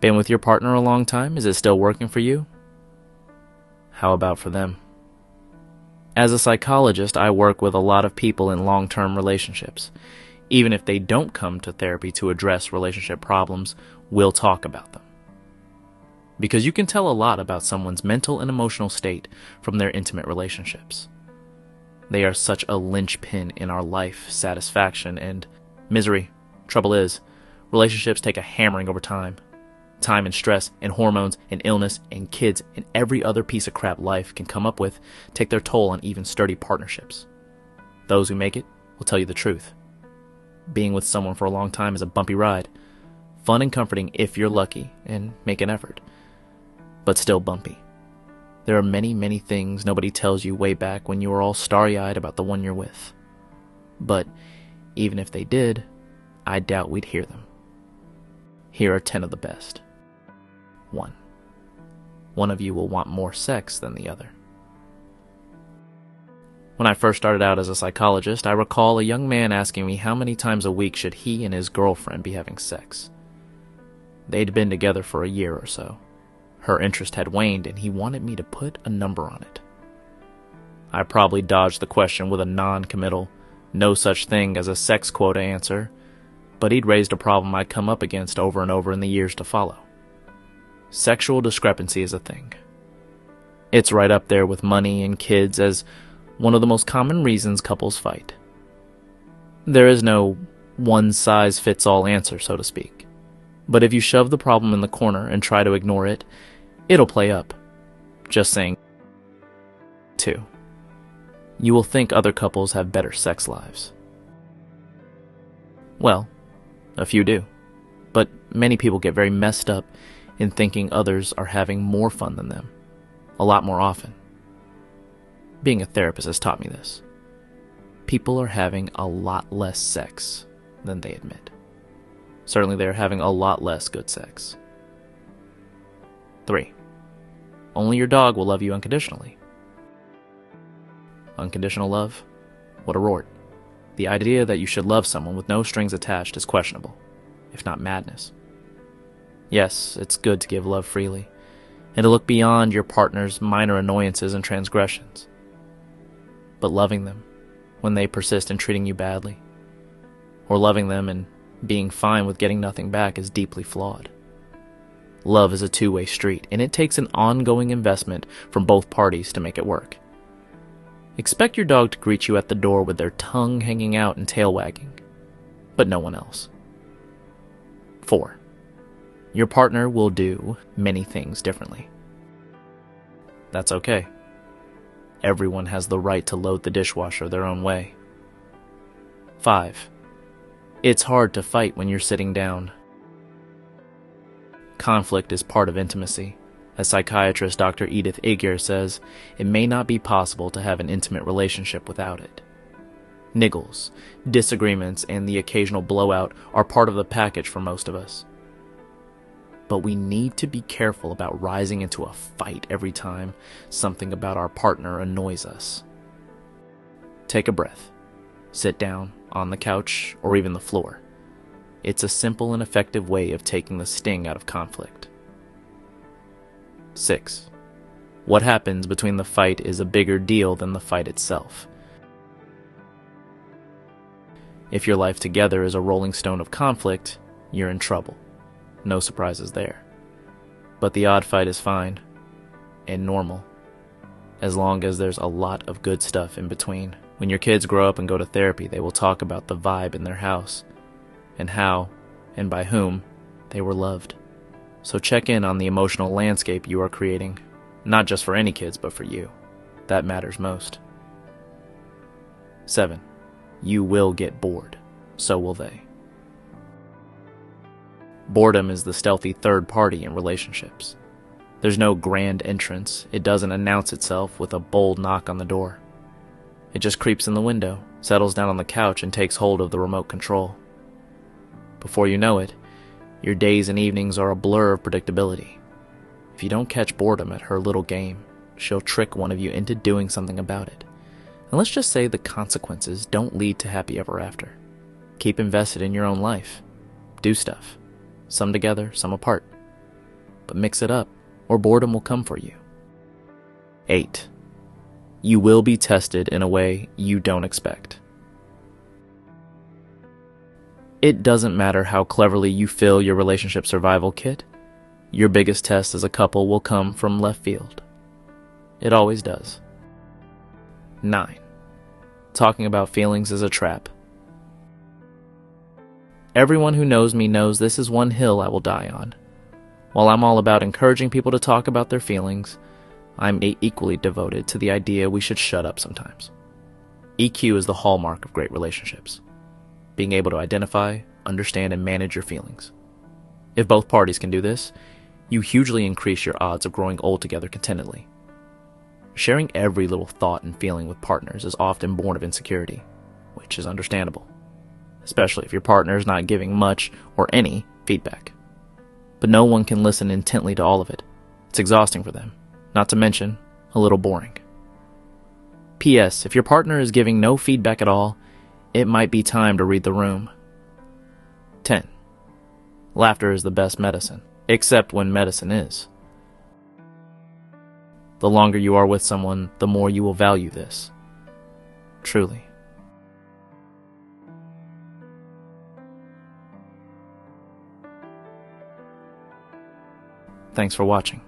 Been with your partner a long time? Is it still working for you? How about for them? As a psychologist, I work with a lot of people in long-term relationships. Even if they don't come to therapy to address relationship problems, we'll talk about them. Because you can tell a lot about someone's mental and emotional state from their intimate relationships. They are such a linchpin in our life, satisfaction, and misery. Trouble is, relationships take a hammering over time. Time and stress and hormones and illness and kids and every other piece of crap life can come up with take their toll on even sturdy partnerships. Those who make it will tell you the truth. Being with someone for a long time is a bumpy ride. Fun and comforting if you're lucky and make an effort. But still bumpy. There are many, many things nobody tells you way back when you were all starry-eyed about the one you're with. But even if they did, I doubt we'd hear them. Here are 10 of the best. 1. One of you will want more sex than the other. When I first started out as a psychologist, I recall a young man asking me how many times a week should he and his girlfriend be having sex. They'd been together for a year or so. Her interest had waned, and he wanted me to put a number on it. I probably dodged the question with a non-committal, no such thing as a sex quota answer, but he'd raised a problem I'd come up against over and over in the years to follow. Sexual discrepancy is a thing. It's right up there with money and kids as one of the most common reasons couples fight. There is no one-size-fits-all answer, so to speak. But if you shove the problem in the corner and try to ignore it, it'll play up. Just saying. 2. You will think other couples have better sex lives. Well, a few do. But many people get very messed up in thinking others are having more fun than them, a lot more often. Being a therapist has taught me this. People are having a lot less sex than they admit. Certainly they are having a lot less good sex. 3. Only your dog will love you unconditionally. Unconditional love? What a rort. The idea that you should love someone with no strings attached is questionable, if not madness. Yes, it's good to give love freely, and to look beyond your partner's minor annoyances and transgressions. But loving them when they persist in treating you badly, or loving them and being fine with getting nothing back is deeply flawed. Love is a two-way street, and it takes an ongoing investment from both parties to make it work. Expect your dog to greet you at the door with their tongue hanging out and tail wagging, but no one else. 4. Your partner will do many things differently. That's okay. Everyone has the right to load the dishwasher their own way. 5. It's hard to fight when you're sitting down. Conflict is part of intimacy. As psychiatrist Dr. Edith Eger says, it may not be possible to have an intimate relationship without it. Niggles, disagreements, and the occasional blowout are part of the package for most of us. But we need to be careful about rising into a fight every time something about our partner annoys us. Take a breath. Sit down, on the couch, or even the floor. It's a simple and effective way of taking the sting out of conflict. 6. What happens between the fight is a bigger deal than the fight itself. If your life together is a rolling stone of conflict, you're in trouble. No surprises there. But the odd fight is fine, and normal, as long as there's a lot of good stuff in between. When your kids grow up and go to therapy, they will talk about the vibe in their house, and how, and by whom, they were loved. So check in on the emotional landscape you are creating, not just for any kids, but for you. That matters most. 7. You will get bored. So will they. Boredom is the stealthy third party in relationships. There's no grand entrance. It doesn't announce itself with a bold knock on the door. It just creeps in the window, settles down on the couch, and takes hold of the remote control. Before you know it, your days and evenings are a blur of predictability. If you don't catch boredom at her little game, she'll trick one of you into doing something about it. And let's just say the consequences don't lead to happy ever after. Keep invested in your own life. Do stuff. Some together, some apart. but mix it up, or boredom will come for you. 8. You will be tested in a way you don't expect. It doesn't matter how cleverly you fill your relationship survival kit, your biggest test as a couple will come from left field. It always does. 9. Talking about feelings is a trap. Everyone who knows me knows this is one hill I will die on. While I'm all about encouraging people to talk about their feelings, I'm equally devoted to the idea we should shut up sometimes. EQ is the hallmark of great relationships. Being able to identify, understand, and manage your feelings. If both parties can do this, you hugely increase your odds of growing old together contentedly. Sharing every little thought and feeling with partners is often born of insecurity, which is understandable, especially if your partner is not giving much or any feedback. But no one can listen intently to all of it. It's exhausting for them, not to mention a little boring. P.S. If your partner is giving no feedback at all, it might be time to read the room. 10. Laughter is the best medicine, except when medicine is. The longer you are with someone, the more you will value this. Truly. Thanks for watching.